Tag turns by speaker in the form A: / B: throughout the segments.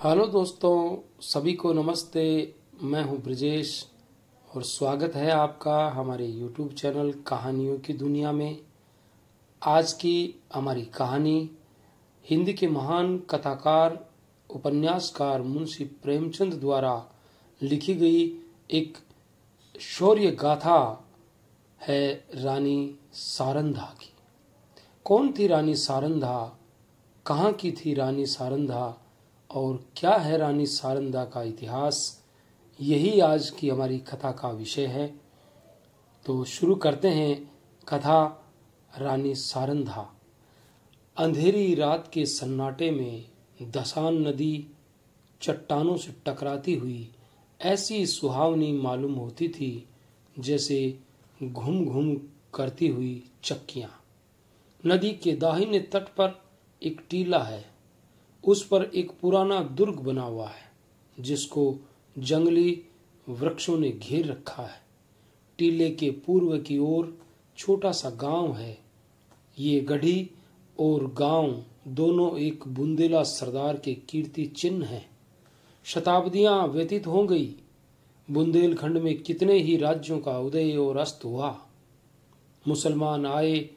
A: Hello दोस्तों, सभी को नमस्ते। मैं हूं ब्रजेश और स्वागत है आपका हमारे YouTube चैनल कहानियों की दुनिया में। आज की हमारी कहानी हिंदी के महान कथाकार उपन्यासकार मुंशी प्रेमचंद द्वारा लिखी गई एक शौर्य गाथा है, रानी सारंधा की। कौन थी रानी सारंधा, कहाँ की थी रानी सारंधा और क्या है रानी सारंधा का इतिहास, यही आज की हमारी कथा का विषय है। तो शुरू करते हैं कथा रानी सारंधा। अंधेरी रात के सन्नाटे में दसान नदी चट्टानों से टकराती हुई ऐसी सुहावनी मालूम होती थी जैसे घूम घूम करती हुई चक्कियां। नदी के दाहिने तट पर एक टीला है, उस पर एक पुराना दुर्ग बना हुआ है जिसको जंगली वृक्षों ने घेर रखा है। टीले के पूर्व की ओर छोटा सा गांव है। ये गढ़ी और गांव दोनों एक बुंदेला सरदार के कीर्ति चिन्ह हैं। शताब्दियां व्यतीत हो गई। बुंदेलखंड में कितने ही राज्यों का उदय और अस्त हुआ। मुसलमान आए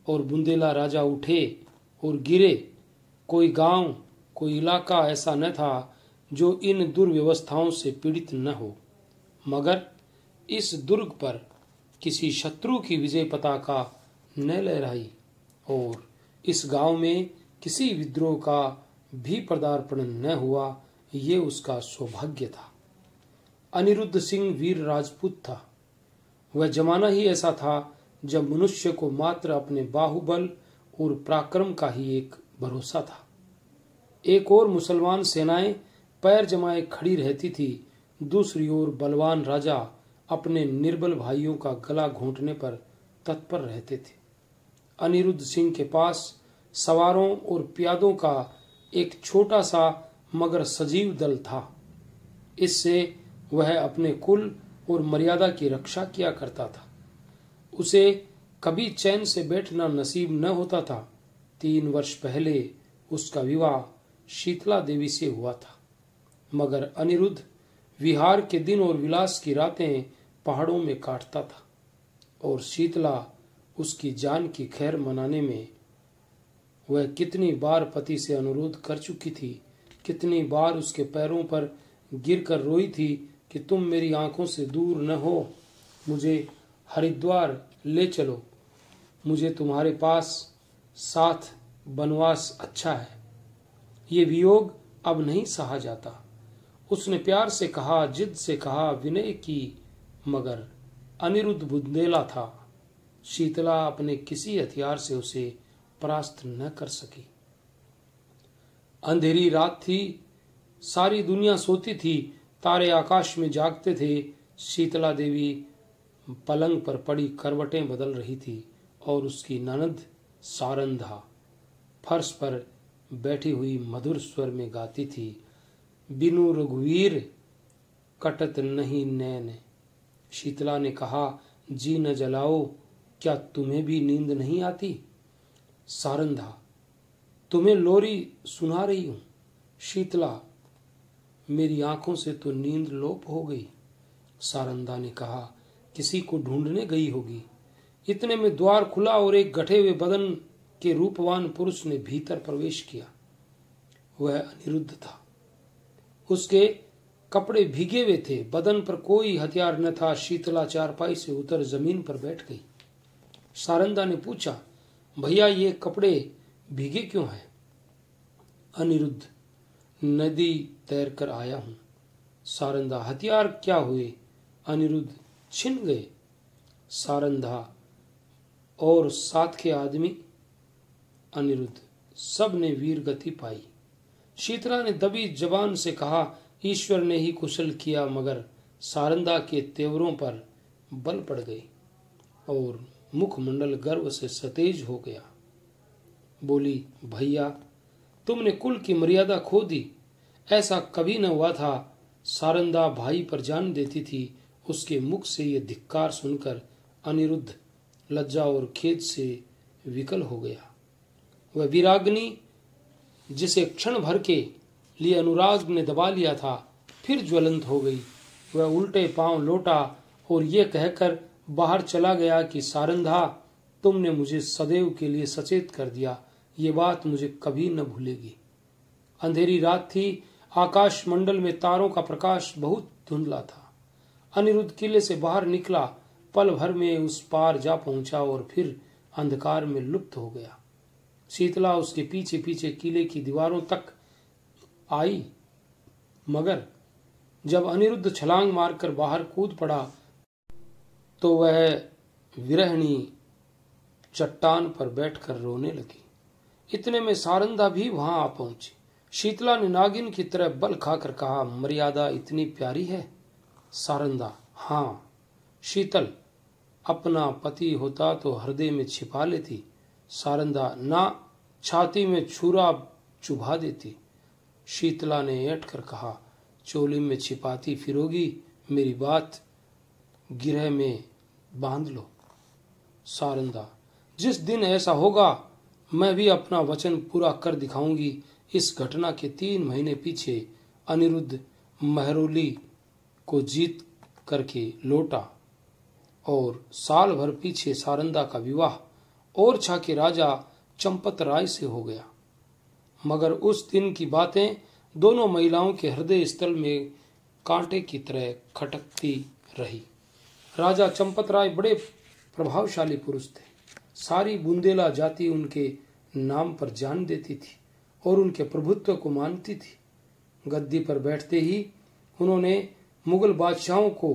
A: और बुंदेला राजा उठे और गिरे। कोई गांव, कोई इलाका ऐसा न था जो इन दुर्व्यवस्थाओं से पीड़ित न हो। मगर इस दुर्ग पर किसी शत्रु की विजय पताका न लहराई और इस गांव में किसी विद्रोह का भी पदार्पण न हुआ। ये उसका सौभाग्य था। अनिरुद्ध सिंह वीर राजपूत था। वह जमाना ही ऐसा था जब मनुष्य को मात्र अपने बाहुबल और पराक्रम का ही एक भरोसा था। एक ओर मुसलमान सेनाएं पैर जमाए खड़ी रहती थी, दूसरी ओर बलवान राजा अपने निर्बल भाइयों का गला घोंटने पर तत्पर रहते थे। अनिरुद्ध सिंह के पास सवारों और प्यादों का एक छोटा सा मगर सजीव दल था। इससे वह अपने कुल और मर्यादा की रक्षा किया करता था। उसे कभी चैन से बैठना नसीब न होता था। 3 वर्ष पहले उसका विवाह शीतला देवी से हुआ था। मगर अनिरुद्ध विहार के दिन और विलास की रातें पहाड़ों में काटता था और शीतला उसकी जान की खैर मनाने में वह कितनी बार पति से अनुरोध कर चुकी थी, कितनी बार उसके पैरों पर गिरकर रोई थी कि तुम मेरी आंखों से दूर न हो, मुझे हरिद्वार ले चलो, मुझे तुम्हारे पास साथ बनवास अच्छा है। ये वियोग अब नहीं सहा जाता। उसने प्यार से कहा, जिद से कहा, विनय की, मगर अनिरुद्ध बुंदेला था। शीतला अपने किसी हथियार से उसे परास्त न कर सकी। अंधेरी रात थी, सारी दुनिया सोती थी, तारे आकाश में जागते थे। शीतला देवी पलंग पर पड़ी करवटें बदल रही थी और उसकी ननद सारंधा फर्श पर बैठी हुई मधुर स्वर में गाती थी, बिनु रघुवीर कटत नहीं नैन। शीतला ने कहा, जी न जलाओ, क्या तुम्हें भी नींद नहीं आती? सारंधा, तुम्हें लोरी सुना रही हूं। शीतला, मेरी आंखों से तो नींद लोप हो गई। सारंधा ने कहा, किसी को ढूंढने गई होगी। इतने में द्वार खुला और एक गठे हुए बदन के रूपवान पुरुष ने भीतर प्रवेश किया। वह अनिरुद्ध था। उसके कपड़े भीगे हुए थे, बदन पर कोई हथियार न था। शीतला चारपाई से उतर जमीन पर बैठ गई। सारंधा ने पूछा, भैया ये कपड़े भीगे क्यों हैं? अनिरुद्ध, नदी तैर कर आया हूं। सारंधा, हथियार क्या हुए? अनिरुद्ध, छिन गए। सारंधा, और साथ के आदमी? अनिरुद्ध, सब ने वीर गति पाई। शीतला ने दबी जबान से कहा, ईश्वर ने ही कुशल किया। मगर सारंधा के तेवरों पर बल पड़ गई और मुखमंडल गर्व से सतेज हो गया। बोली, भैया तुमने कुल की मर्यादा खो दी, ऐसा कभी न हुआ था। सारंधा भाई पर जान देती थी। उसके मुख से यह धिक्कार सुनकर अनिरुद्ध लज्जा और खेद से विकल हो गया। वह वीराग्नि जिसे क्षण भर के लिए अनुराग ने दबा लिया था फिर ज्वलंत हो गई। वह उल्टे पांव लौटा और ये कहकर बाहर चला गया कि सारंधा, तुमने मुझे सदैव के लिए सचेत कर दिया, ये बात मुझे कभी न भूलेगी। अंधेरी रात थी, आकाश मंडल में तारों का प्रकाश बहुत धुंधला था। अनिरुद्ध किले से बाहर निकला, पल भर में उस पार जा पहुंचा और फिर अंधकार में लुप्त हो गया। शीतला उसके पीछे पीछे किले की दीवारों तक आई, मगर जब अनिरुद्ध छलांग मारकर बाहर कूद पड़ा तो वह विरहणी चट्टान पर बैठकर रोने लगी। इतने में सारंधा भी वहां आ पहुंची। शीतला ने नागिन की तरह बल खाकर कहा, मर्यादा इतनी प्यारी है? सारंधा, हाँ। शीतल, अपना पति होता तो हृदय में छिपा लेती। सारंधा, ना, छाती में छुरा चुभा देती। शीतला ने ऐंठ कर कहा, चोली में छिपाती फिरोगी, मेरी बात गिरह में बांध लो। सारंधा, जिस दिन ऐसा होगा मैं भी अपना वचन पूरा कर दिखाऊंगी। इस घटना के 3 महीने पीछे अनिरुद्ध महरौली को जीत करके लौटा और साल भर पीछे सारंधा का विवाह ओरछा के राजा चंपत राय से हो गया। मगर उस दिन की बातें दोनों महिलाओं के हृदय स्थल में कांटे की तरह खटकती रही। राजा चंपत राय बड़े प्रभावशाली पुरुष थे। सारी बुंदेला जाति उनके नाम पर जान देती थी और उनके प्रभुत्व को मानती थी। गद्दी पर बैठते ही उन्होंने मुगल बादशाहों को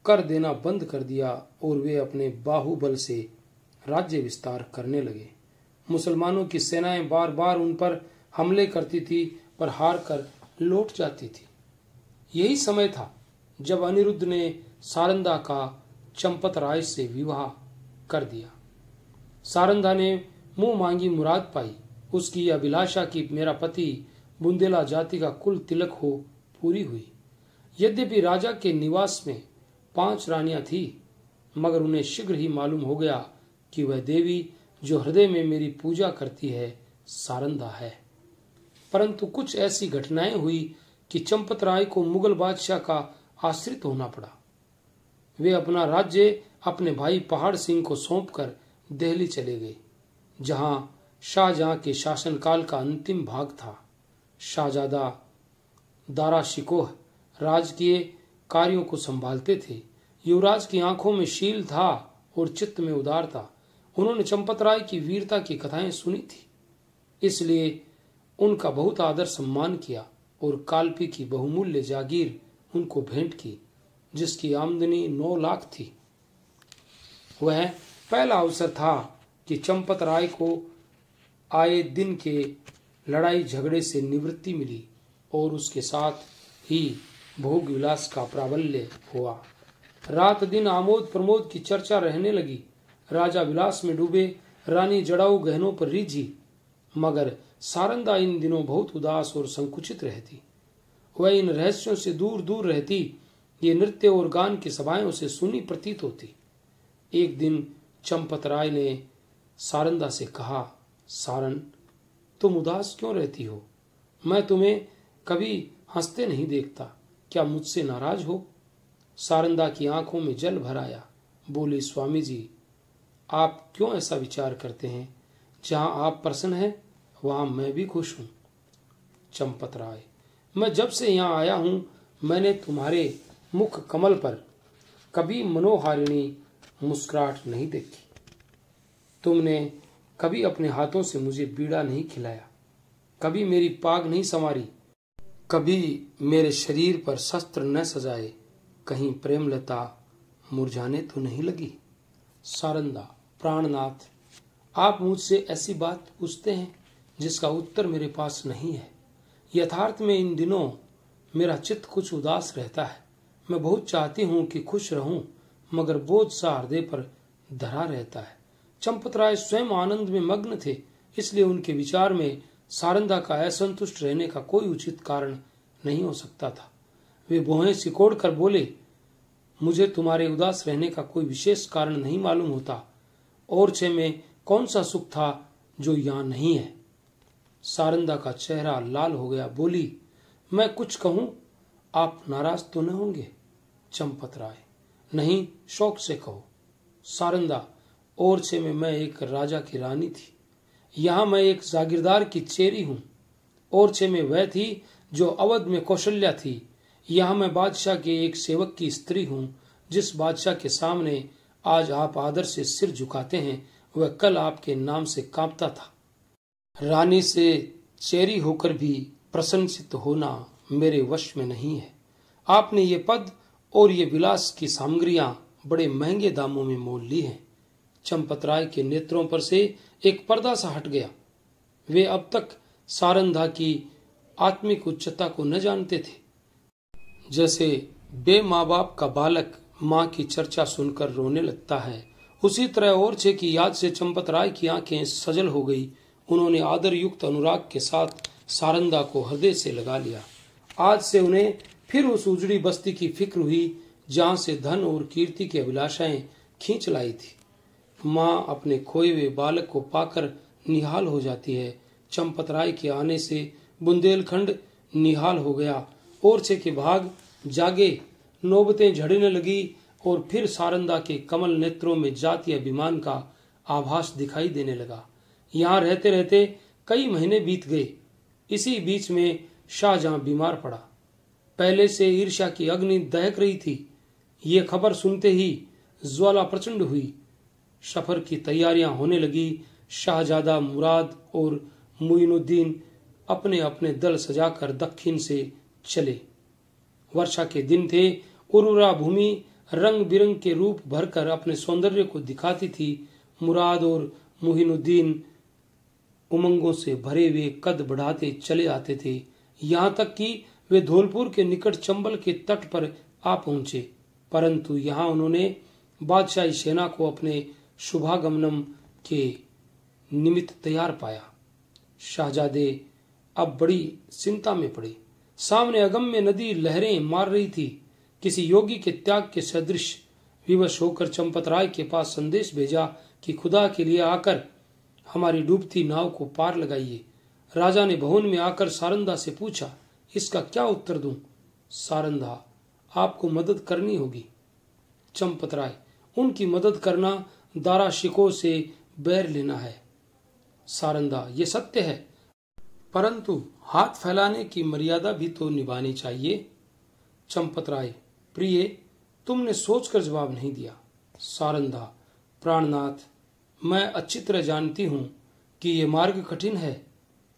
A: कर देना बंद कर दिया और वे अपने बाहुबल से राज्य विस्तार करने लगे। मुसलमानों की सेनाएं बार बार उन पर हमले करती थी पर हार कर लौट जाती थी। यही समय था जब अनिरुद्ध ने सारंधा का चंपत राय से विवाह कर दिया। सारंधा ने मुंह मांगी मुराद पाई। उसकी यह अभिलाषा कि मेरा पति बुंदेला जाति का कुल तिलक हो पूरी हुई। यद्यपि राजा के निवास में 5 रानियां थी, मगर उन्हें शीघ्र ही मालूम हो गया कि वह देवी जो हृदय में मेरी पूजा करती है सारंधा है। परंतु कुछ ऐसी घटनाएं हुई कि चंपत राय को मुगल बादशाह का आश्रित होना पड़ा। वे अपना राज्य अपने भाई पहाड़ सिंह को सौंपकर दिल्ली चले गए, जहां शाहजहां के शासनकाल का अंतिम भाग था। शाहजादा दारा शिकोह राजकीय कार्यों को संभालते थे। युवराज की आंखों में शील था और चित्त में उदार था। उन्होंने चंपत राय की वीरता की कथाएं सुनी थी, इसलिए उनका बहुत आदर सम्मान किया और कालपी की बहुमूल्य जागीर उनको भेंट की, जिसकी आमदनी 9 लाख थी। वह पहला अवसर था कि चंपत राय को आए दिन के लड़ाई झगड़े से निवृत्ति मिली और उसके साथ ही भोग विलास का प्राबल्य हुआ। रात दिन आमोद प्रमोद की चर्चा रहने लगी। राजा विलास में डूबे, रानी जड़ाऊ गहनों पर रिझी, मगर सारंधा इन दिनों बहुत उदास और संकुचित रहती। वह इन रहस्यों से दूर दूर रहती। ये नृत्य और गान की सभाएं उसे सुनी प्रतीत होती। एक दिन चंपत राय ने सारंधा से कहा, सारन, तुम उदास क्यों रहती हो? मैं तुम्हें कभी हंसते नहीं देखता, क्या मुझसे नाराज हो? सारंधा की आंखों में जल भर आया। बोली, स्वामी जी, आप क्यों ऐसा विचार करते हैं? जहां आप प्रसन्न हैं वहां मैं भी खुश हूं। चंपत राय, मैं जब से यहां आया हूं मैंने तुम्हारे मुख कमल पर कभी मनोहारिणी मुस्कुराहट नहीं देखी। तुमने कभी अपने हाथों से मुझे बीड़ा नहीं खिलाया, कभी मेरी पाग नहीं संवारी, कभी मेरे शरीर पर शस्त्र न सजाए, कहीं प्रेमलता मुरझाने तो नहीं लगी। सारंधा, प्राणनाथ, आप मुझसे ऐसी बात पूछते हैं जिसका उत्तर मेरे पास नहीं है। यथार्थ में इन दिनों मेरा चित्त कुछ उदास रहता है। मैं बहुत चाहती हूं कि खुश रहूं, मगर बोझ सा हृदय पर धरा रहता है। चंपत राय स्वयं आनंद में मग्न थे, इसलिए उनके विचार में सारंधा का असंतुष्ट रहने का कोई उचित कारण नहीं हो सकता था। वे भौहें सिकोड़ कर बोले, मुझे तुम्हारे उदास रहने का कोई विशेष कारण नहीं मालूम होता। ओरछे में कौन सा सुख था जो यहाँ नहीं है? सारंदा का चेहरा लाल हो गया। बोली, मैं कुछ कहूं, आप नाराज तो न होंगे? चंपत राय, नहीं, शौक से कहो। सारंदा, ओरछे में मैं एक राजा की रानी थी। यहाँ मैं एक जागीरदार की चेरी हूँ। ओरछे में वह थी जो अवध में कौशल्या थी। यहाँ मैं बादशाह के एक सेवक की स्त्री हूँ। जिस बादशाह के सामने आज आप आदर से सिर झुकाते हैं, वह कल आपके नाम से कांपता था। रानी से चेरी होकर भी प्रशंसित होना मेरे वश में नहीं है। आपने ये पद और ये विलास की सामग्रियां बड़े महंगे दामों में मोल ली हैं। चंपत राय के नेत्रों पर से एक पर्दा सा हट गया। वे अब तक सारंधा की आत्मिक उच्चता को न जानते थे। जैसे बे माँ बाप का बालक माँ की चर्चा सुनकर रोने लगता है, उसी तरह ओरछे की याद से चंपत राय की आंखें सजल हो गई। उन्होंने आदर युक्त अनुराग के साथ सारंदा को हृदय से लगा लिया। आज से उन्हें फिर उस उजड़ी बस्ती की फिक्र हुई जहां से धन और कीर्ति की अभिलाषाएं खींच लाई थी। माँ अपने खोए हुए बालक को पाकर निहाल हो जाती है। चंपत राय के आने से बुंदेलखंड निहाल हो गया। ओरछे के भाग जागे, नौबतें झड़ने लगी और फिर सारंदा के कमल नेत्रों में जातीय अभिमान का आभास दिखाई देने लगा। यहाँ रहते रहते कई महीने बीत गए। इसी बीच में शाहजहां बीमार पड़ा। पहले से ईर्ष्या की अग्नि दहक रही थी। ये खबर सुनते ही ज्वाला प्रचंड हुई। सफर की तैयारियां होने लगी। शाहजादा मुराद और मुइनुद्दीन अपने अपने दल सजाकर दक्षिण से चले। वर्षा के दिन थे। उर्वरा भूमि रंग बिरंग के रूप भरकर अपने सौंदर्य को दिखाती थी। मुराद और मुइनुद्दीन उमंगों से भरे हुए कद बढ़ाते चले आते थे, यहाँ तक कि वे धौलपुर के निकट चंबल के तट पर आ पहुंचे। परंतु यहाँ उन्होंने बादशाही सेना को अपने शुभागमनम के निमित्त तैयार पाया। शाहजादे अब बड़ी चिंता में पड़े। सामने अगम्य नदी लहरें मार रही थी। किसी योगी के त्याग के सदृश विवश होकर चंपत राय के पास संदेश भेजा कि खुदा के लिए आकर हमारी डूबती नाव को पार लगाइए। राजा ने भवन में आकर सारंदा से पूछा, इसका क्या उत्तर दूं? सारंदा, आपको मदद करनी होगी। चंपत राय, उनकी मदद करना दारा शिकोह से बैर लेना है। सारंदा, ये सत्य है, परंतु हाथ फैलाने की मर्यादा भी तो निभानी चाहिए। चंपत राय, प्रिय, तुमने सोचकर जवाब नहीं दिया। सारंदा, प्राणनाथ, मैं अच्छी तरह जानती हूं कि ये मार्ग कठिन है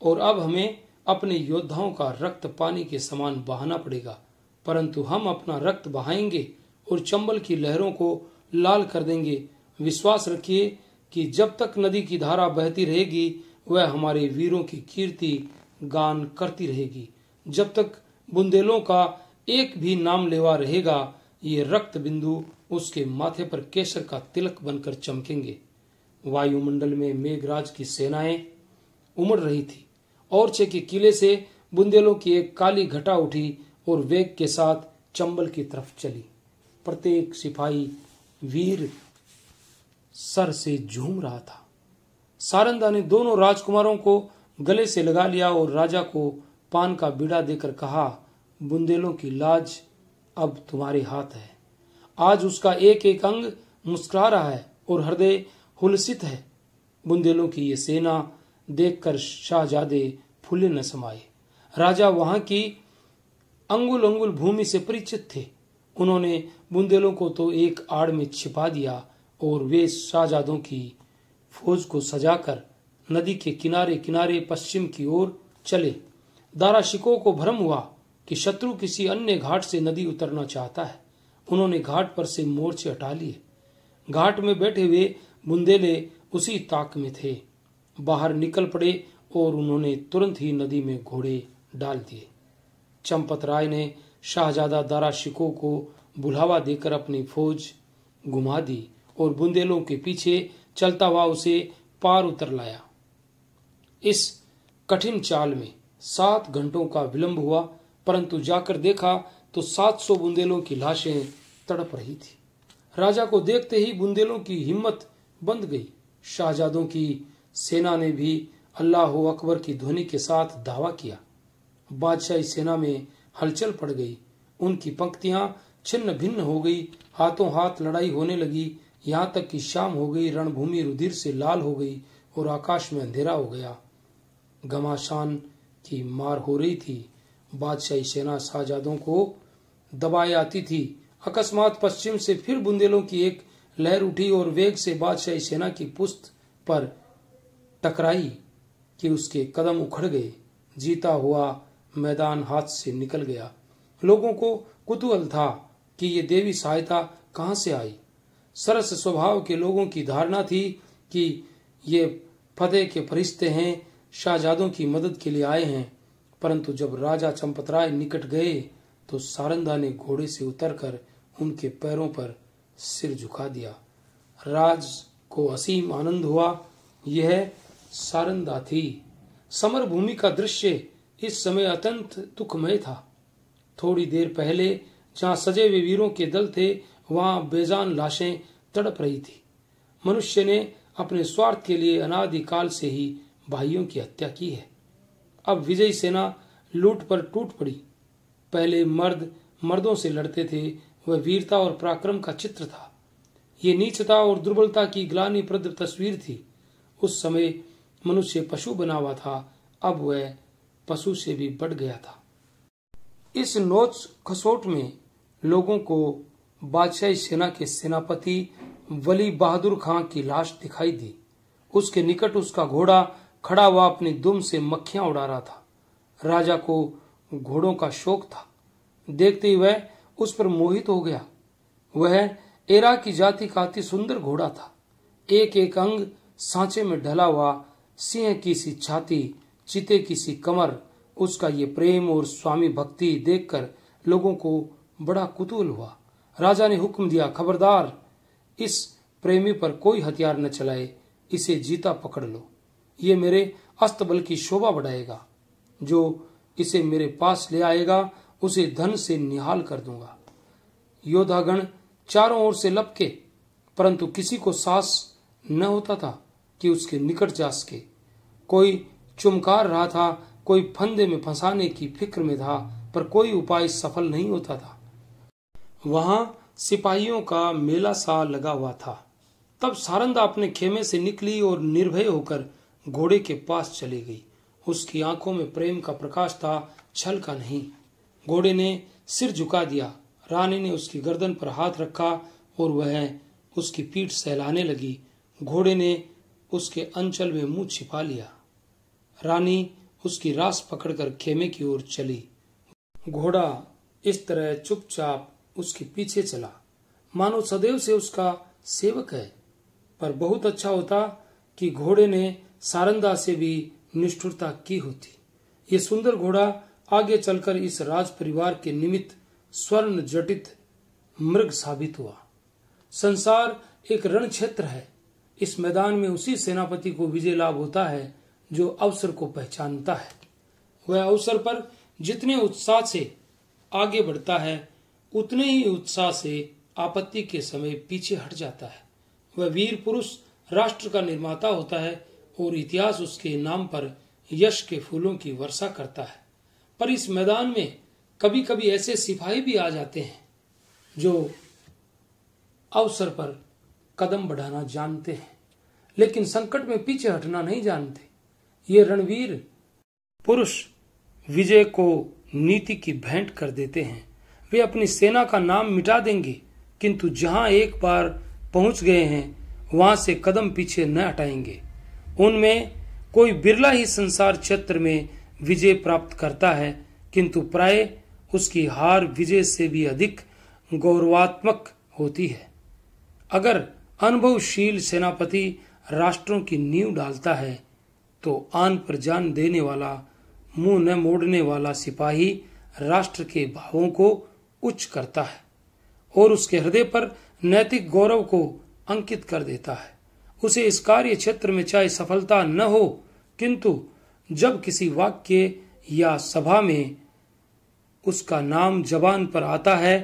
A: और अब हमें अपने योद्धाओं का रक्त पानी के समान बहाना पड़ेगा, परंतु हम अपना रक्त बहाएंगे और चंबल की लहरों को लाल कर देंगे। विश्वास रखिए कि जब तक नदी की धारा बहती रहेगी वह हमारे वीरों की कीर्ति गान करती रहेगी। जब तक बुंदेलों का एक भी नाम लेवा रहेगा, ये रक्त बिंदु उसके माथे पर केसर का तिलक बनकर चमकेंगे। वायुमंडल में मेघराज की सेनाएं उमड़ रही थी। ओरछे के किले से बुंदेलों की एक काली घटा उठी और वेग के साथ चंबल की तरफ चली। प्रत्येक सिपाही वीर सर से झूम रहा था। सारंदा ने दोनों राजकुमारों को गले से लगा लिया और राजा को पान का बीड़ा देकर कहा, बुंदेलों की लाज अब तुम्हारे हाथ है। आज उसका एक एक अंग मुस्कुरा रहा है और हृदय हुलसित है। बुंदेलों की ये सेना देखकर शाहजादे फूले न समाये। राजा वहां की अंगुल अंगुल भूमि से परिचित थे। उन्होंने बुंदेलों को तो एक आड़ में छिपा दिया और वे शाहजादों की फौज को सजाकर नदी के किनारे किनारे पश्चिम की ओर चले। दारा शिकोह को भ्रम हुआ कि शत्रु किसी अन्य घाट से नदी उतरना चाहता है। उन्होंने घाट पर से मोर्चे हटा लिए। घाट में बैठे हुए बुंदेले उसी ताक में थे। बाहर निकल पड़े और उन्होंने तुरंत ही नदी में घोड़े डाल दिए। चंपत राय ने शाहजादा दारा शिकोह को बुलावा देकर अपनी फौज घुमा दी और बुंदेलों के पीछे चलता हुआ उसे पार उतर लाया। इस कठिन चाल में 7 घंटों का विलंब हुआ, परंतु जाकर देखा तो 700 बुंदेलों की लाशें तड़प रही थी। राजा को देखते ही बुंदेलों की हिम्मत बंध गई। शाहजादों की सेना ने भी अल्लाहू अकबर की ध्वनि के साथ धावा किया। बादशाही सेना में हलचल पड़ गई। उनकी पंक्तियां छिन्न भिन्न हो गई। हाथों हाथ लड़ाई होने लगी। यहाँ तक कि शाम हो गई। रणभूमि रुधिर से लाल हो गई और आकाश में अंधेरा हो गया। घमासान की मार हो रही थी। बादशाही सेना शाहजादों को दबाए आती थी। अकस्मात पश्चिम से फिर बुंदेलों की एक लहर उठी और वेग से बादशाही सेना की पुश्त पर टकराई कि उसके कदम उखड़ गए। जीता हुआ मैदान हाथ से निकल गया। लोगों को कुतूहल था कि ये देवी सहायता कहां से आई। सरस स्वभाव के लोगों की धारणा थी कि ये फतेह के फरिश्ते हैं, शाहजादों की मदद के लिए आए हैं। परंतु जब राजा चंपतराय निकट गए तो सारंदा ने घोड़े से उतरकर उनके पैरों पर सिर झुका दिया। राज को असीम आनंद हुआ। यह सारंदा थी। समर भूमि का दृश्य इस समय अत्यंत दुखमय था। थोड़ी देर पहले जहां सजे हुए वीरों के दल थे, वहां बेजान लाशें तड़प रही थी। मनुष्य ने अपने स्वार्थ के लिए अनादिकाल से ही भाइयों की हत्या की है। अब विजयी सेना लूट पर टूट पड़ी। पहले मर्द मर्दों से लड़ते थे। वह वीरता और पराक्रम का चित्र था। ये नीचता और दुर्बलता की ग्लानिप्रद तस्वीर थी। उस समय मनुष्य पशु बना हुआ था। अब वह पशु से भी बढ़ गया था। इस नोच खसोट में लोगों को बादशाही सेना के सेनापति वली बहादुर खां की लाश दिखाई दी। उसके निकट उसका घोड़ा खड़ा हुआ अपनी दुम से मक्खियां उड़ा रहा था। राजा को घोड़ों का शौक था। देखते ही वह उस पर मोहित हो गया। वह एरा की जाति का अति सुंदर घोड़ा था। एक एक अंग सांचे में ढला हुआ, सिंह की सी छाती, चीते की सी कमर। उसका ये प्रेम और स्वामी भक्ति देखकर लोगों को बड़ा कुतूहल हुआ। राजा ने हुक्म दिया, खबरदार, इस प्रेमी पर कोई हथियार न चलाए। इसे जीता पकड़ लो। ये मेरे अस्तबल की शोभा बढ़ाएगा। जो इसे मेरे पास ले आएगा उसे धन से निहाल कर दूंगा। योद्धागण चारों ओर से लपके, परंतु किसी को साहस न होता था कि उसके निकट जा सके। कोई चुमकार रहा था, कोई फंदे में फंसाने की फिक्र में था, पर कोई उपाय सफल नहीं होता था। वहां सिपाहियों का मेला सा लगा हुआ था। तब सारंदा अपने खेमे से निकली और निर्भय होकर घोड़े के पास चली गई। उसकी आंखों में प्रेम का प्रकाश था, छल का नहीं। घोड़े ने सिर झुका दिया। रानी ने उसकी गर्दन पर हाथ रखा और वह उसकी पीठ सहलाने लगी। घोड़े ने उसके अंचल में मुंह छिपा लिया। रानी उसकी रास पकड़कर खेमे की ओर चली। घोड़ा इस तरह चुपचाप उसके पीछे चला, मानो सदैव से उसका सेवक है। पर बहुत अच्छा होता कि घोड़े ने सारंदा से भी निष्ठुरता की होती। ये सुंदर घोड़ा आगे चलकर इस राज परिवार के निमित्त स्वर्ण जटित मृग साबित हुआ। संसार एक रण क्षेत्र है। इस मैदान में उसी सेनापति को विजय लाभ होता है जो अवसर को पहचानता है। वह अवसर पर जितने उत्साह से आगे बढ़ता है, उतने ही उत्साह से आपत्ति के समय पीछे हट जाता है। वह वीर पुरुष राष्ट्र का निर्माता होता है और इतिहास उसके नाम पर यश के फूलों की वर्षा करता है। पर इस मैदान में कभी कभी ऐसे सिपाही भी आ जाते हैं जो अवसर पर कदम बढ़ाना जानते हैं, लेकिन संकट में पीछे हटना नहीं जानते। ये रणवीर पुरुष विजय को नीति की भेंट कर देते हैं। वे अपनी सेना का नाम मिटा देंगे, किंतु जहां एक बार पहुंच गए हैं वहां से कदम पीछे न हटाएंगे। उनमें कोई बिरला ही संसार क्षेत्र में विजय प्राप्त करता है, किंतु प्राय उसकी हार विजय से भी अधिक गौरवात्मक होती है। अगर अनुभवशील सेनापति राष्ट्रों की नींव डालता है तो आन पर जान देने वाला, मुंह न मोड़ने वाला सिपाही राष्ट्र के भावों को उच्च करता है और उसके हृदय पर नैतिक गौरव को अंकित कर देता है। उसे इस कार्य क्षेत्र में चाहे सफलता न हो, किंतु जब किसी वाक्य या सभा में उसका नाम जबान पर आता है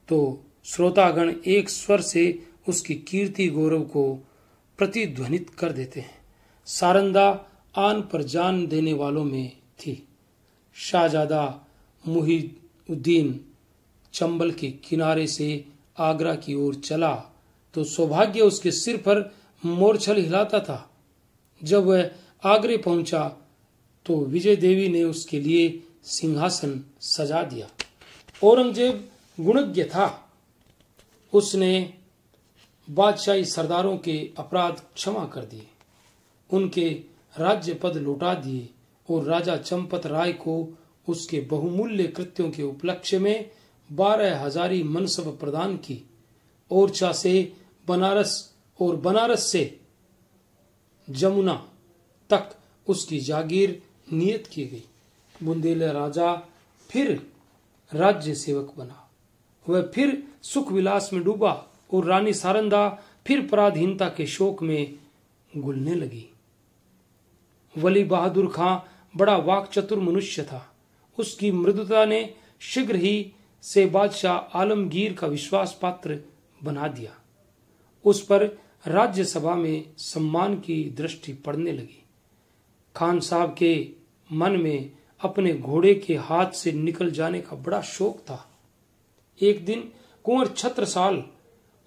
A: तो श्रोतागण एक स्वर से उसकी कीर्ति गौरव को प्रतिध्वनित कर देते हैं। सारंदा आन पर जान देने वालों में थी। शाहजादा मुहिउद्दीन चंबल के किनारे से आगरा की ओर चला तो सौभाग्य उसके सिर पर मोरछल हिलाता था। जब वह आगरे पहुंचा तो विजय देवी ने उसके लिए सिंहासन सजा दिया। औरंगजेब गुणज्ञ था। उसने बादशाही सरदारों के अपराध क्षमा कर दिए, उनके राज्य पद लौटा दिए और राजा चंपत राय को उसके बहुमूल्य कृत्यों के उपलक्ष्य में 12,000 मनसब प्रदान की। ओरछा से बनारस और बनारस से जमुना तक उसकी जागीर नियत की गई। बुंदेला राजा फिर राज्य सेवक बना। वह फिर सुख विलास में डूबा और रानी सारंदा फिर पराधीनता के शोक में घुलने लगी। वली बहादुर खां बड़ा वाक्चतुर मनुष्य था। उसकी मृदुता ने शीघ्र ही से बादशाह आलमगीर का विश्वास पात्र बना दिया। उस पर राज्यसभा में सम्मान की दृष्टि पड़ने लगी। खान साहब के मन में अपने घोड़े के हाथ से निकल जाने का बड़ा शौक था। एक दिन कुंवर छत्रसाल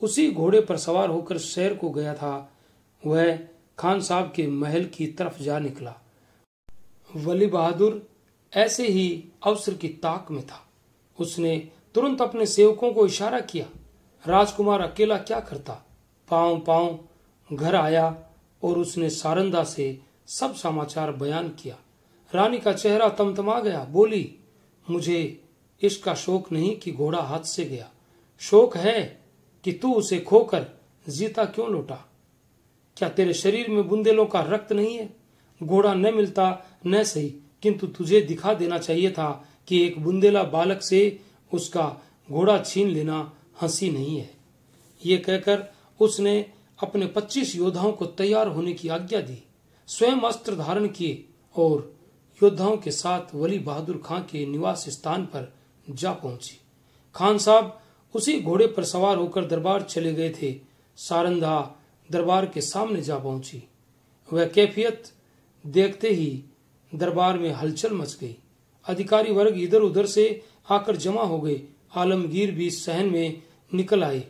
A: उसी घोड़े पर सवार होकर शहर को गया था। वह खान साहब के महल की तरफ जा निकला। वली बहादुर ऐसे ही अवसर की ताक में था। उसने तुरंत अपने सेवकों को इशारा किया। राजकुमार अकेला क्या करता? पांव पांव घर आया और उसने सारंदा से सब समाचार बयान किया। रानी का चेहरा तमतमा गया। बोली, मुझे इसका शोक नहीं कि घोड़ा हाथ से गया, शोक है कि तू उसे खोकर जीता क्यों लौटा। क्या तेरे शरीर में बुंदेलों का रक्त नहीं है? घोड़ा न मिलता न सही, किंतु तुझे दिखा देना चाहिए था कि एक बुंदेला बालक से उसका घोड़ा छीन लेना हंसी नहीं है। ये कहकर उसने अपने 25 योद्धाओं को तैयार होने की आज्ञा दी। स्वयं अस्त्र धारण किए और योद्धाओं के साथ वली बहादुर खां के निवास स्थान पर जा पहुंची। खान साहब उसी घोड़े पर सवार होकर दरबार चले गए थे। सारंदा दरबार के सामने जा पहुंची। वह कैफियत देखते ही दरबार में हलचल मच गई। अधिकारी वर्ग इधर उधर से आकर जमा हो गए। आलमगीर भी सहन में निकल आए।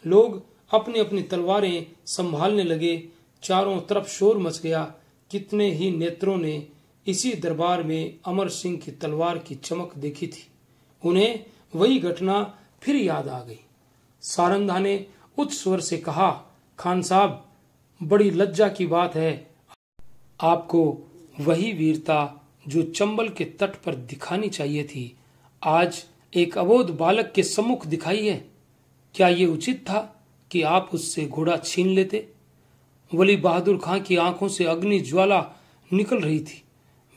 A: लोग अपनी अपनी तलवारें संभालने लगे। चारों तरफ शोर मच गया। कितने ही नेत्रों ने इसी दरबार में अमर सिंह की तलवार की चमक देखी थी। उन्हें वही घटना फिर याद आ गई। सारंदा ने उच्च स्वर से कहा, खान साहब, बड़ी लज्जा की बात है, आपको वही वीरता जो चंबल के तट पर दिखानी चाहिए थी, आज एक अबोध बालक के सम्मुख दिखाई है। क्या ये उचित था कि आप उससे घोड़ा छीन लेते? वली बहादुर खां की आंखों से अग्नि ज्वाला निकल रही थी।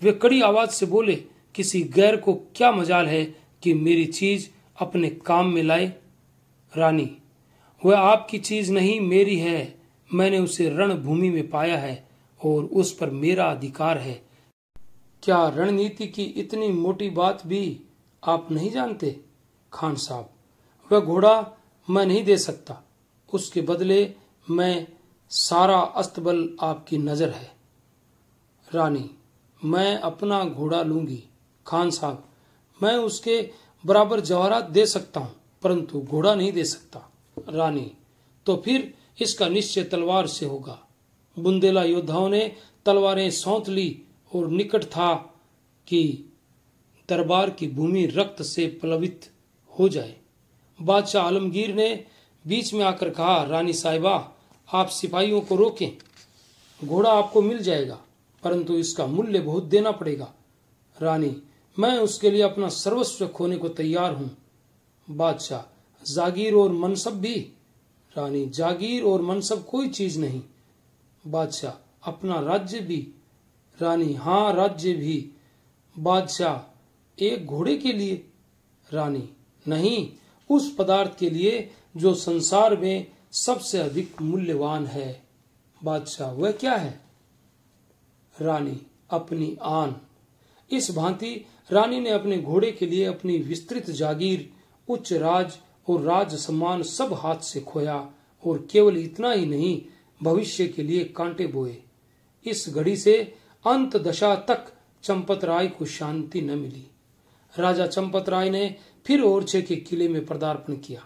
A: वे कड़ी आवाज से बोले, किसी गैर को क्या मजाल है कि मेरी चीज अपने काम में लाए? रानी, वह आपकी चीज नहीं, मेरी है। मैंने उसे रणभूमि में पाया है और उस पर मेरा अधिकार है। क्या रणनीति की इतनी मोटी बात भी आप नहीं जानते? खान साहब, वह घोड़ा मैं नहीं दे सकता। उसके बदले मैं सारा अस्तबल आपकी नजर है। रानी, मैं अपना घोड़ा लूंगी। खान साहब, मैं उसके बराबर जवाहरात दे सकता हूं, परंतु घोड़ा नहीं दे सकता। रानी, तो फिर इसका निश्चय तलवार से होगा। बुंदेला योद्धाओं ने तलवारें सौंत ली और निकट था कि दरबार की भूमि रक्त से प्लवित हो जाए। बादशाह आलमगीर ने बीच में आकर कहा, रानी साहिबा, आप सिपाहियों को रोकें। घोड़ा आपको मिल जाएगा, परंतु इसका मूल्य बहुत देना पड़ेगा। रानी, मैं उसके लिए अपना सर्वस्व खोने को तैयार हूं। बादशाह, जागीर और मनसब भी? रानी, जागीर और मनसब कोई चीज नहीं। बादशाह, अपना राज्य भी? रानी, हाँ, राज्य भी। बादशाह, एक घोड़े के लिए? रानी, नहीं, उस पदार्थ के लिए जो संसार में सबसे अधिक मूल्यवान है। बादशाह, वह क्या है? रानी, अपनी आन। इस भांति रानी ने अपने घोड़े के लिए अपनी विस्तृत जागीर, उच्च राज और राज सम्मान सब हाथ से खोया और केवल इतना ही नहीं, भविष्य के लिए कांटे बोए। इस घड़ी से अंत दशा तक चंपत राय को शांति न मिली। राजा चंपत राय ने फिर ओरछे के किले में पदार्पण किया।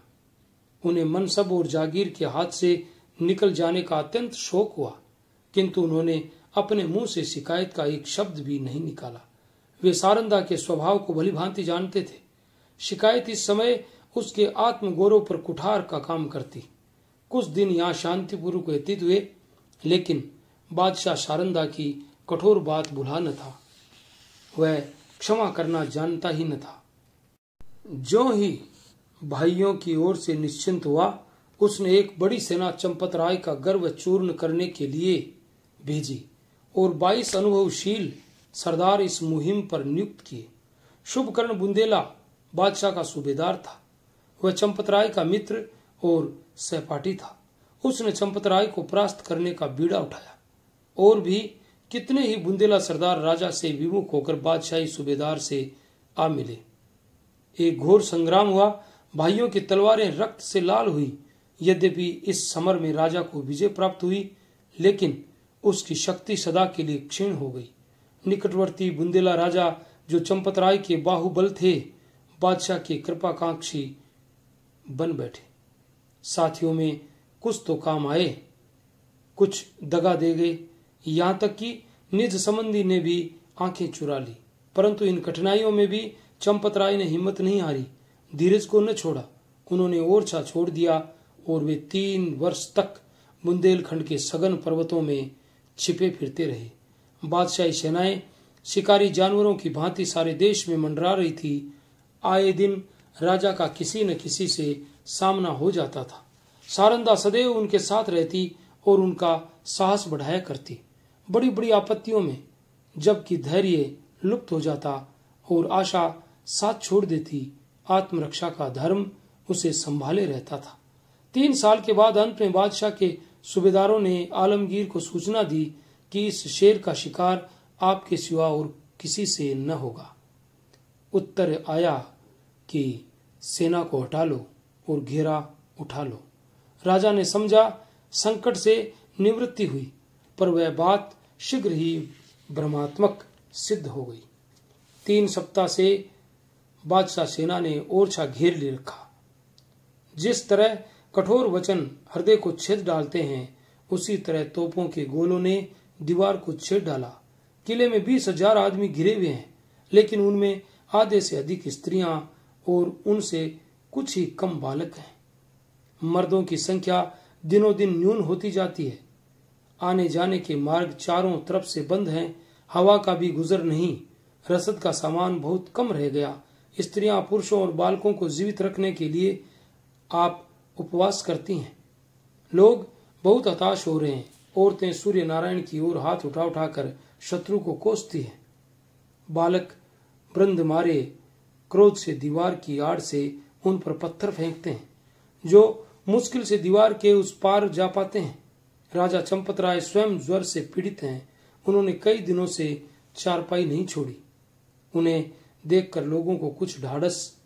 A: उन्हें मनसब और जागीर के हाथ से निकल जाने का अत्यंत शोक हुआ, किंतु उन्होंने अपने मुंह से शिकायत का एक शब्द भी नहीं निकाला। वे सारंदा के स्वभाव को भली भांति जानते थे। शिकायत इस समय उसके आत्मगौरव पर कुठार का काम करती। कुछ दिन यहाँ शांतिपूर्वक व्यतीत हुए, लेकिन बादशाह सारंदा की कठोर बात भुला न था। वह क्षमा करना जानता ही न था। जो ही भाइयों की ओर से निश्चिंत हुआ, उसने एक बड़ी सेना चंपत राय का गर्व चूर्ण करने के लिए भेजी और 22 अनुभवशील सरदार इस मुहिम पर नियुक्त किए। शुभकर्ण बुंदेला बादशाह का सूबेदार था। वह चंपत राय का मित्र और सहपाठी था। उसने चंपत राय को परास्त करने का बीड़ा उठाया। और भी कितने ही बुंदेला सरदार राजा से विमुख होकर बादशाही सूबेदार से आ मिले। एक घोर संग्राम हुआ। भाइयों की तलवारें रक्त से लाल हुई। यद्यपि इस समर में राजा को विजय प्राप्त हुई, लेकिन उसकी शक्ति सदा के लिए क्षीण हो गई। निकटवर्ती बुंदेला राजा, जो चंपत राय के बाहुबल थे, बादशाह के कृपाकांक्षी बन बैठे। साथियों में कुछ तो काम आए, कुछ दगा दे गए। यहाँ तक कि निज संबंधी ने भी आंखें चुरा ली। परंतु इन कठिनाइयों में भी चंपत राय ने हिम्मत नहीं हारी, धीरज को न छोड़ा। उन्होंने ओरछा छोड़ दिया और वे 3 वर्ष तक बुंदेलखंड के सघन पर्वतों में छिपे फिरते रहे। बादशाही सेनाएं शिकारी जानवरों की भांति सारे देश में मंडरा रही थी। आए दिन राजा का किसी न किसी से सामना हो जाता था। सारंदा सदैव उनके साथ रहती और उनका साहस बढ़ाया करती। बड़ी बड़ी आपत्तियों में जबकि धैर्य लुप्त हो जाता और आशा साथ छोड़ देती, आत्मरक्षा का धर्म उसे संभाले रहता था। 3 साल के बाद अंत में बादशाह के सूबेदारों ने आलमगीर को सूचना दी कि इस शेर का शिकार आपके सिवा और किसी से न होगा। उत्तर आया कि सेना को हटा लो और घेरा उठा लो। राजा ने समझा संकट से निवृत्ति हुई, पर वह बात शीघ्र ही भ्रमात्मक सिद्ध हो गई। 3 सप्ताह से बादशाह सेना ने ओरछा घेर ले रखा। जिस तरह कठोर वचन हृदय को छेद डालते हैं, उसी तरह तोपों के गोलों ने दीवार को छेद डाला। किले में 20,000 आदमी घिरे हुए हैं, लेकिन उनमें आधे से अधिक स्त्रियां और उनसे कुछ ही कम बालक हैं। मर्दों की संख्या दिनों दिन न्यून होती जाती है। आने जाने के मार्ग चारों तरफ से बंद हैं। हवा का भी गुजर नहीं। रसद का सामान बहुत कम रह गया। स्त्रियां, पुरुषों और बालकों को जीवित रखने के लिए आप उपवास करती हैं। लोग बहुत हताश हो रहे हैं। औरतें सूर्य नारायण की ओर हाथ उठा उठाकर शत्रु को कोसती हैं। बालक वृंद मारे क्रोध से दीवार की आड़ से उन पर पत्थर फेंकते हैं, जो मुश्किल से दीवार के उस पार जा पाते हैं। राजा चंपत राय स्वयं ज्वर से पीड़ित हैं। उन्होंने कई दिनों से चारपाई नहीं छोड़ी। उन्हें देखकर लोगों को कुछ ढाढ़स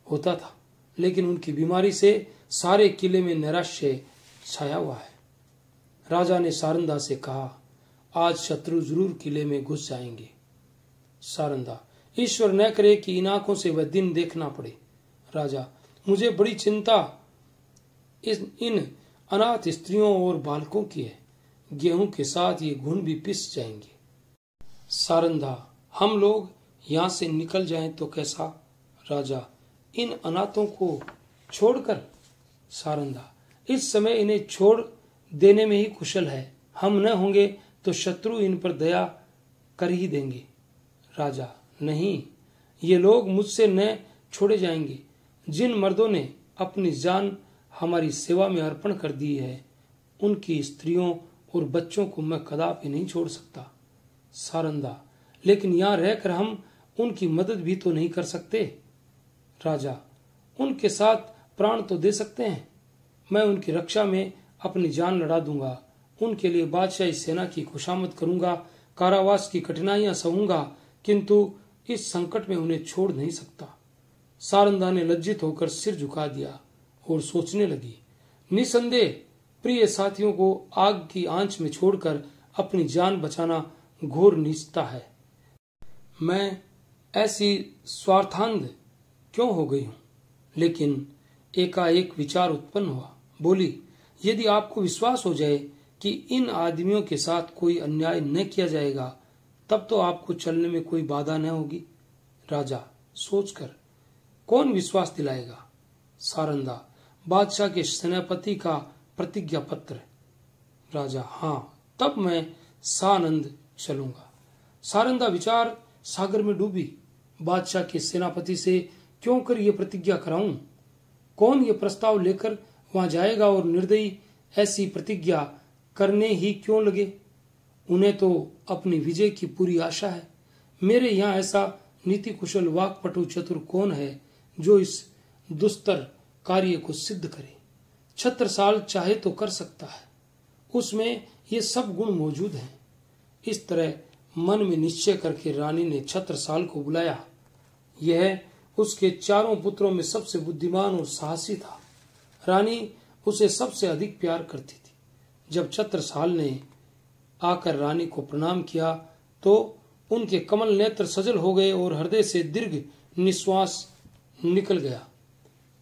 A: होता था, लेकिन उनकी बीमारी से सारे किले में नैराश्य छाया हुआ है। राजा ने सारंदा से कहा, आज शत्रु जरूर किले में घुस जाएंगे। सारंदा, ईश्वर न करे कि इन आंखों से वह दिन देखना पड़े। राजा, मुझे बड़ी चिंता इन अनाथ स्त्रियों और बालकों की है। गेहूं के साथ ये घुन भी पिस जाएंगे। सारंदा, हम लोग यहाँ से निकल जाएं तो कैसा? राजा, इन अनाथों को छोड़कर? सारंदा, इस समय इन्हें छोड़ देने में ही कुशल है। हम न होंगे तो शत्रु इन पर दया कर ही देंगे। राजा, नहीं, ये लोग मुझसे न छोड़े जाएंगे। जिन मर्दों ने अपनी जान हमारी सेवा में अर्पण कर दी है, उनकी स्त्रियों और बच्चों को मैं कदापि नहीं छोड़ सकता। सारंदा, लेकिन यहाँ रहकर हम उनकी मदद भी तो नहीं कर सकते। राजा, उनके साथ प्राण तो दे सकते हैं। मैं उनकी रक्षा में अपनी जान लड़ा दूंगा। उनके लिए बादशाही सेना की खुशामद करूंगा, कारावास की कठिनाइयां सहूंगा, किंतु इस संकट में उन्हें छोड़ नहीं सकता। सारंदा ने लज्जित होकर सिर झुका दिया और सोचने लगी। निसंदेह प्रिय साथियों को आग की आंच में छोड़कर अपनी जान बचाना घोर नीचता है। मैं ऐसी स्वार्थांध क्यों हो गई हूं? लेकिन एकाएक विचार उत्पन्न हुआ। बोली, यदि आपको विश्वास हो जाए कि इन आदमियों के साथ कोई अन्याय न किया जाएगा, तब तो आपको चलने में कोई बाधा न होगी। राजा सोचकर, कौन विश्वास दिलाएगा? सारंदा, बादशाह के सेनापति का प्रतिज्ञा पत्र। राजा, हाँ, तब मैं सानंद चलूंगा। सारंदा विचार सागर में डूबी। बादशाह के सेनापति से क्यों कर ये प्रतिज्ञा कराऊं? कौन ये प्रस्ताव लेकर वहां जाएगा और निर्दयी ऐसी प्रतिज्ञा करने ही क्यों लगे? उन्हें तो अपनी विजय की पूरी आशा है। मेरे यहाँ ऐसा नीति कुशल वाकपटु चतुर कौन है जो इस दुस्तर कार्य को सिद्ध करे? छत्रसाल चाहे तो कर सकता है, उसमें ये सब गुण मौजूद हैं। इस तरह मन में निश्चय करके रानी ने छत्रसाल को बुलाया। यह उसके चारों पुत्रों में सबसे बुद्धिमान और साहसी था। रानी उसे सबसे अधिक प्यार करती थी। जब छत्रसाल ने आकर रानी को प्रणाम किया तो उनके कमल नेत्र सजल हो गए और हृदय से दीर्घ निश्वास निकल गया।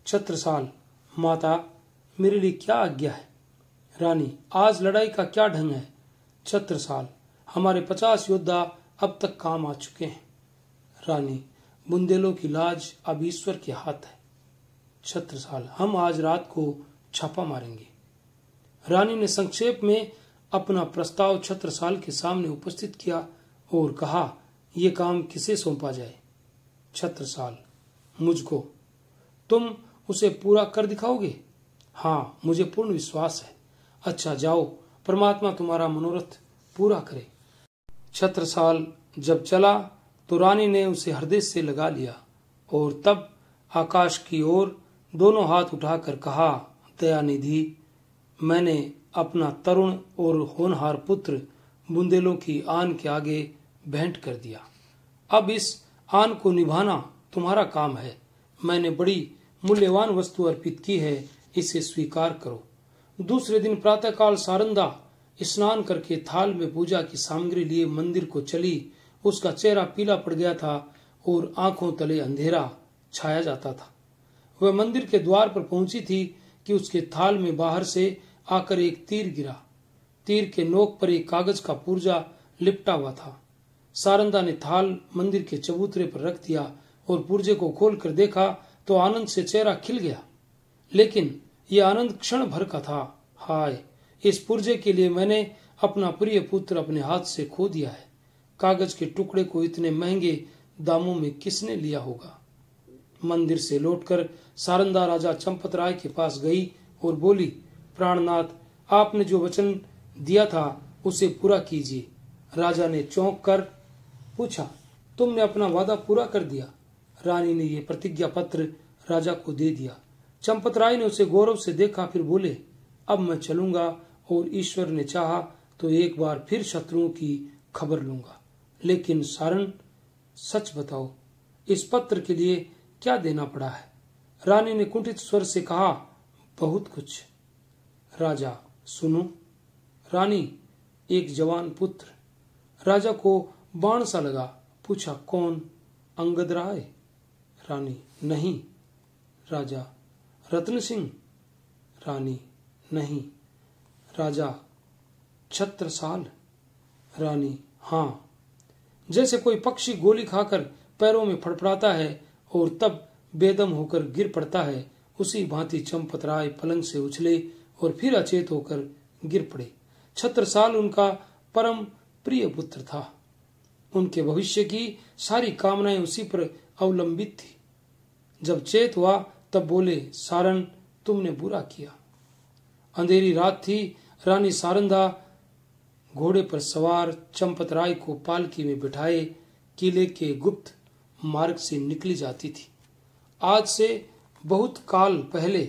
A: छत्रसाल, माता, मेरे लिए क्या आज्ञा है? रानी, आज लड़ाई का क्या ढंग है? छत्रसाल, हमारे 50 योद्धा अब तक काम आ चुके हैं। रानी, बुंदेलों की लाज अब ईश्वर के हाथ है। छत्रसाल, हम आज रात को छापा मारेंगे। रानी ने संक्षेप में अपना प्रस्ताव छत्रसाल के सामने उपस्थित किया और कहा, यह काम किसे सौंपा जाए? छत्रसाल, मुझको। तुम उसे पूरा कर दिखाओगे? हाँ, मुझे पूर्ण विश्वास है। अच्छा, जाओ, परमात्मा तुम्हारा मनोरथ पूरा करे। छत्रसाल जब चला तो रानी ने उसे हृदय से लगा लिया और तब आकाश की ओर दोनों हाथ उठाकर कहा, दयानिधि, मैंने अपना तरुण और होनहार पुत्र बुंदेलों की आन के आगे भेंट कर दिया। अब इस आन को निभाना तुम्हारा काम है। मैंने बड़ी मूल्यवान वस्तु अर्पित की है, इसे स्वीकार करो। दूसरे दिन प्रातःकाल सारंदा स्नान करके थाल में पूजा की सामग्री लिए मंदिर को चली। उसका चेहरा पीला पड़ गया था और आंखों तले अंधेरा छाया जाता था। वह मंदिर के द्वार पर पहुंची थी कि उसके थाल में बाहर से आकर एक तीर गिरा। तीर के नोक पर एक कागज का पुर्जा लिपटा हुआ था। सारंदा ने थाल मंदिर के चबूतरे पर रख दिया और पुर्जे को खोलकर देखा तो आनंद से चेहरा खिल गया। लेकिन यह आनंद क्षण भर का था। हाय, इस पुर्जे के लिए मैंने अपना प्रिय पुत्र अपने हाथ से खो दिया है। कागज के टुकड़े को इतने महंगे दामों में किसने लिया होगा? मंदिर से लौटकर सारंदा राजा चंपत राय के पास गई और बोली, प्राणनाथ, आपने जो वचन दिया था उसे पूरा कीजिए। राजा ने चौंक कर पूछा, तुमने अपना वादा पूरा कर दिया? रानी ने यह प्रतिज्ञा पत्र राजा को दे दिया। चंपत राय ने उसे गौरव से देखा, फिर बोले, अब मैं चलूंगा और ईश्वर ने चाहा तो एक बार फिर शत्रुओं की खबर लूंगा। लेकिन सारण, सच बताओ, इस पत्र के लिए क्या देना पड़ा है? रानी ने कुंठित स्वर से कहा, बहुत कुछ। राजा, सुनो। रानी, एक जवान पुत्र। राजा को बाण सा लगा। पूछा, कौन? अंगद राय? रानी, नहीं। राजा, रत्न सिंह? रानी, नहीं। राजा, छत्रसाल? रानी, हाँ। जैसे कोई पक्षी गोली खाकर पैरों में फड़फड़ाता है और तब बेदम होकर गिर पड़ता है, उसी भांति चंपत राय पलंग से उछले और फिर अचेत होकर गिर पड़े। छत्रसाल उनका परम प्रिय पुत्र था। उनके भविष्य की सारी कामनाएं उसी पर अवलंबित थी। जब चेत हुआ तब बोले, सारण, तुमने बुरा किया। अंधेरी रात थी। रानी सारंदा घोड़े पर सवार चंपत राय को पालकी में बिठाए किले के गुप्त मार्ग से निकली जाती थी। आज से बहुत काल पहले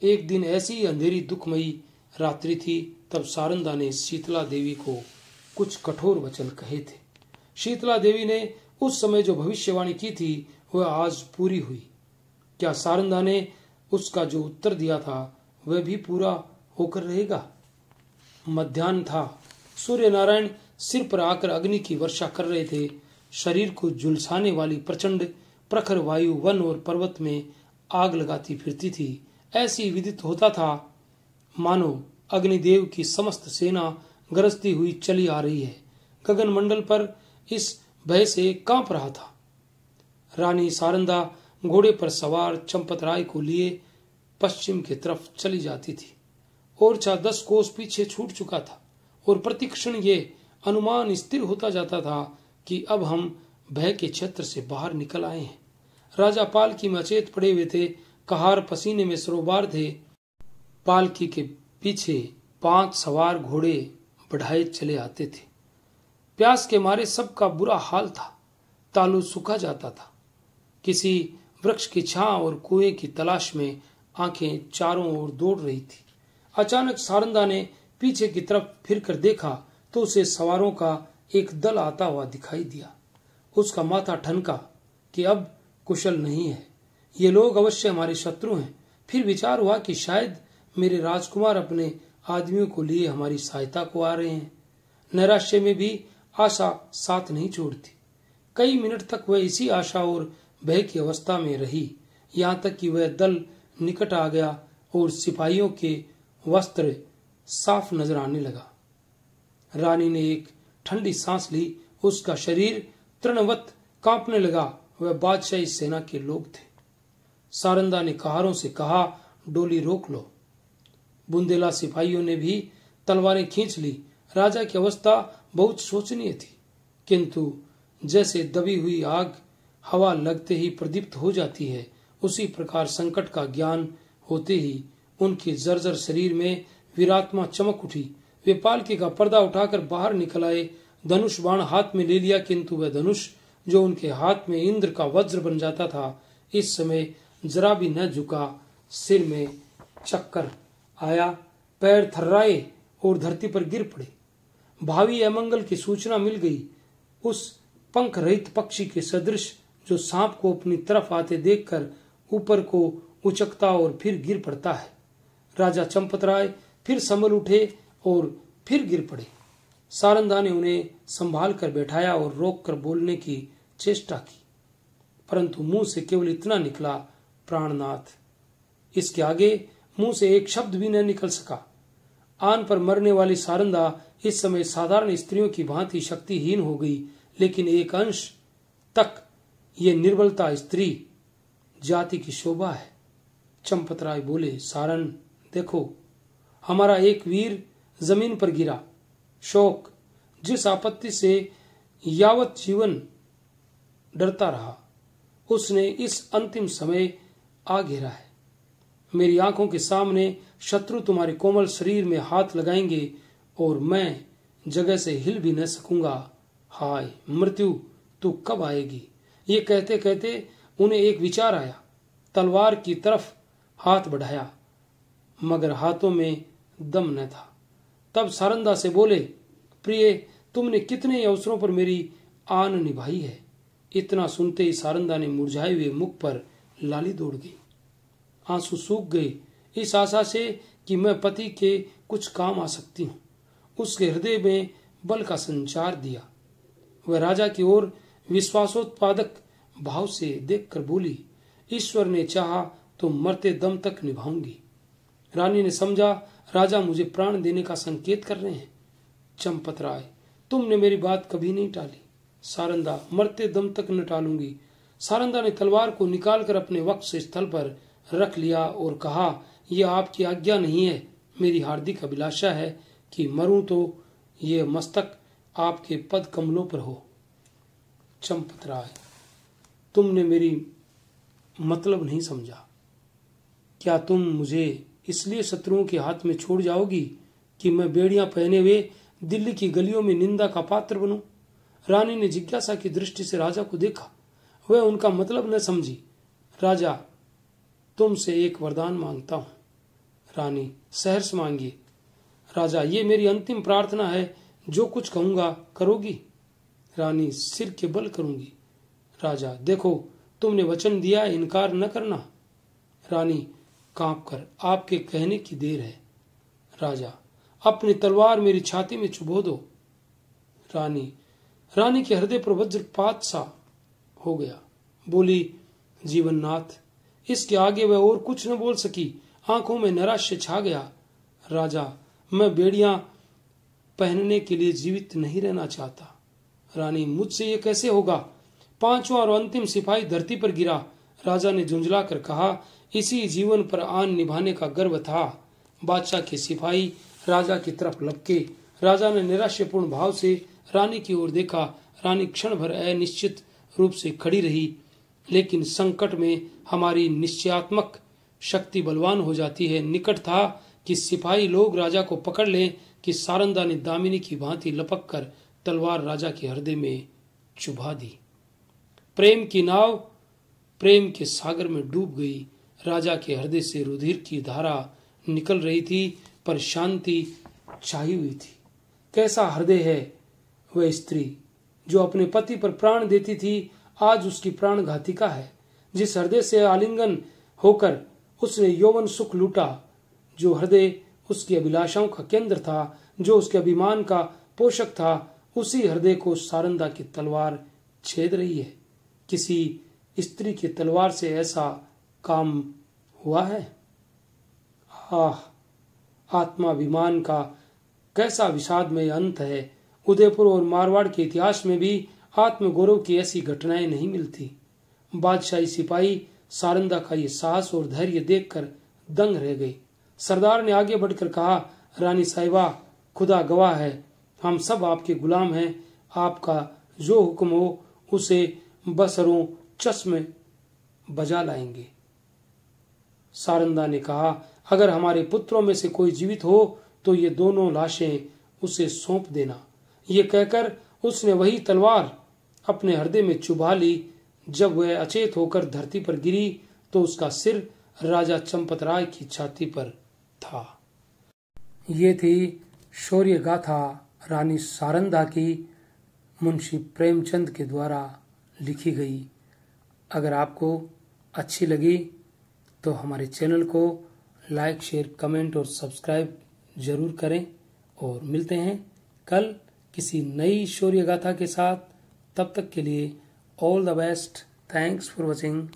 A: एक दिन ऐसी ही अंधेरी दुखमयी रात्रि थी। तब सारंदा ने शीतला देवी को कुछ कठोर वचन कहे थे। शीतला देवी ने उस समय जो भविष्यवाणी की थी वह आज पूरी हुई। क्या सारंदा ने उसका जो उत्तर दिया था वह भी पूरा होकर रहेगा? मध्याह्न था। सूर्य नारायण सिर पर आकर अग्नि की वर्षा कर रहे थे। शरीर को झुलसाने वाली प्रचंड प्रखर वायु वन और पर्वत में आग लगाती फिरती थी। ऐसी विदित होता था मानो अग्निदेव की समस्त सेना गरजती हुई चली आ रही है। गगन मंडल पर इस भय से कांप रहा था। रानी सारंदा घोड़े पर सवार चंपतराय को लिए पश्चिम की तरफ चली जाती थी। ओरछा 10 कोस पीछे छूट चुका था और प्रतिक्षण ये अनुमान स्थिर होता जाता था कि अब हम भय के क्षेत्र से बाहर निकल आए हैं। राजा पालकी में अचेत पड़े हुए थे। कहार पसीने में सरोबार थे। पालकी के पीछे 5 सवार घोड़े बढ़ाए चले आते थे। प्यास के मारे सबका बुरा हाल था। तालू सूखा जाता था। किसी वृक्ष की छां और कुएं की तलाश में आंखें चारों ओर दौड़ रही थी। अचानक सारंदा ने पीछे की तरफ फिरकर देखा तो उसे सवारों का एक दल आता हुआ दिखाई दिया। उसका माथा ठनका कि अब कुशल नहीं है, ये लोग अवश्य हमारे शत्रु हैं। फिर विचार हुआ कि शायद मेरे राजकुमार अपने आदमियों को लिए हमारी सहायता को आ रहे हैं। नैराश्य में भी आशा साथ नहीं छोड़ती। कई मिनट तक वह इसी आशा और भय की अवस्था में रही, यहाँ तक कि वह दल निकट आ गया और सिपाहियों के वस्त्र साफ नजर आने लगा। रानी ने एक ठंडी सांस ली। उसका शरीर तृणवत कांपने लगा। वह बादशाही सेना के लोग थे। सारंदा ने कहारों से कहा, डोली रोक लो। बुंदेला सिपाहियों ने भी तलवारें खींच ली। राजा की अवस्था बहुत शोचनीय थी, किंतु जैसे दबी हुई आग हवा लगते ही प्रदीप्त हो जाती है, उसी प्रकार संकट का ज्ञान होते ही उनके जर्जर शरीर में वीरात्मा चमक उठी। वे पालकी का पर्दा उठाकर बाहर निकल आए। धनुष बाण हाथ में ले लिया, किंतु वह धनुष जो उनके हाथ में इंद्र का वज्र बन जाता था, इस समय जरा भी न झुका। सिर में चक्कर आया, पैर थर्राए और धरती पर गिर पड़े। भावी अमंगल की सूचना मिल गई। उस पंख रहित पक्षी के सदृश जो सांप को अपनी तरफ आते देखकर ऊपर को उचकता और फिर गिर पड़ता है। राजा चंपतराय फिर संभल उठे और फिर गिर पड़े। सारंदा ने उन्हें संभाल कर बैठाया और रोक कर बोलने की चेष्टा की, परंतु मुंह से केवल इतना निकला, प्राणनाथ। इसके आगे मुंह से एक शब्द भी न निकल सका। आन पर मरने वाली सारंदा इस समय साधारण स्त्रियों की भांति शक्तिहीन हो गई, लेकिन एक अंश तक ये निर्बलता स्त्री जाति की शोभा है। चंपतराय बोले, सारन देखो, हमारा एक वीर जमीन पर गिरा। शोक जिस आपत्ति से यावत जीवन डरता रहा, उसने इस अंतिम समय आ घेरा है। मेरी आंखों के सामने शत्रु तुम्हारे कोमल शरीर में हाथ लगाएंगे और मैं जगह से हिल भी न सकूंगा। हाय मृत्यु, तू कब आएगी? ये कहते कहते उन्हें एक विचार आया। तलवार की तरफ हाथ बढ़ाया, मगर हाथों में दम न था। तब सारंदा से बोले, प्रिय, तुमने कितने अवसरों पर मेरी आन निभाई है। इतना सुनते ही सारंदा ने मुरझाए हुए मुख पर लाली दौड़ गई। आंसू सूख गए इस आशा से कि मैं पति के कुछ काम आ सकती हूँ। उसके हृदय में बल का संचार दिया। वह राजा की ओर विश्वासोत्पादक भाव से देखकर बोली, ईश्वर ने चाहा तो मरते दम तक निभाऊंगी। रानी ने समझा राजा मुझे प्राण देने का संकेत कर रहे हैं। चंपतराय, तुमने मेरी बात कभी नहीं टाली। सारंदा, मरते दम तक न टालूंगी। सारंदा ने तलवार को निकालकर अपने वक्ष स्थल पर रख लिया और कहा, यह आपकी आज्ञा नहीं है। मेरी हार्दिक अभिलाषा है कि मरूं तो ये मस्तक आपके पद कमलों पर हो। चंपतराय, तुमने मेरी मतलब नहीं समझा। क्या तुम मुझे इसलिए शत्रुओं के हाथ में छोड़ जाओगी कि मैं बेड़ियां पहने हुए दिल्ली की गलियों में निंदा का पात्र बनूं? रानी ने जिज्ञासा की दृष्टि से राजा को देखा। वह उनका मतलब न समझी। राजा, तुमसे एक वरदान मांगता हूं। रानी, सहर्ष मांगिए। राजा, ये मेरी अंतिम प्रार्थना है। जो कुछ कहूंगा करोगी? रानी, सिर के बल करूंगी। राजा, देखो, तुमने वचन दिया, इनकार न करना। रानी कांपकर, आपके कहने की देर है। राजा, अपनी तलवार मेरी छाती में चुभो दो। रानी के हृदय पर वज्रपात सा हो गया। बोली, जीवननाथ। इसके आगे वह और कुछ न बोल सकी। आंखों में नैराश्य छा गया। राजा, मैं बेड़ियां पहनने के लिए जीवित नहीं रहना चाहता। रानी, मुझसे ये कैसे होगा? पांचवा और अंतिम सिपाही धरती पर गिरा। राजा ने झुंझलाकर कहा, इसी जीवन पर आन निभाने का गर्व था। बादशाह के सिपाही राजा की तरफ लपके। राजा ने निराशापूर्ण भाव से रानी की ओर देखा। रानी क्षण भर अनिश्चित रूप से खड़ी रही, लेकिन संकट में हमारी निश्चयात्मक शक्ति बलवान हो जाती है। निकट था कि सिपाही लोग राजा को पकड़ लें कि सारंदा ने दामिनी की भांति लपक कर तलवार राजा के हृदय में चुभा दी। प्रेम की नाव प्रेम के सागर में डूब गई। राजा के हृदय से रुधिर की धारा निकल रही थी, पर शांति छाई हुई थी। कैसा हृदय है वह स्त्री जो अपने पति पर प्राण देती थी, आज उसकी प्राण घातिका है। जिस हृदय से आलिंगन होकर उसने यौवन सुख लूटा, जो हृदय उसकी अभिलाषाओं का केंद्र था, जो उसके अभिमान का पोषक था, उसी हृदय को सारंदा की तलवार छेद रही है। किसी स्त्री की तलवार से ऐसा काम हुआ है? आत्माभिमान का कैसा विषादमय अंत है। उदयपुर और मारवाड़ के इतिहास में भी आत्मगौरव की ऐसी घटनाएं नहीं मिलती। बादशाही सिपाही सारंदा का ये साहस और धैर्य देखकर दंग रह गए। सरदार ने आगे बढ़कर कहा, रानी साहिबा, खुदा गवाह है, हम सब आपके गुलाम हैं। आपका जो हुक्म हो उसे बसरों चश्मे बजा लाएंगे। सारंदा ने कहा, अगर हमारे पुत्रों में से कोई जीवित हो तो ये दोनों लाशें उसे सौंप देना। ये कहकर उसने वही तलवार अपने हृदय में चुभा ली। जब वह अचेत होकर धरती पर गिरी तो उसका सिर राजा चंपत राय की छाती पर था। ये थी शौर्य गाथा रानी सारंदा की, मुंशी प्रेमचंद के द्वारा लिखी गई। अगर आपको अच्छी लगी तो हमारे चैनल को लाइक, शेयर, कमेंट और सब्सक्राइब जरूर करें। और मिलते हैं कल किसी नई शौर्य गाथा के साथ। तब तक के लिए all the best. Thanks for watching.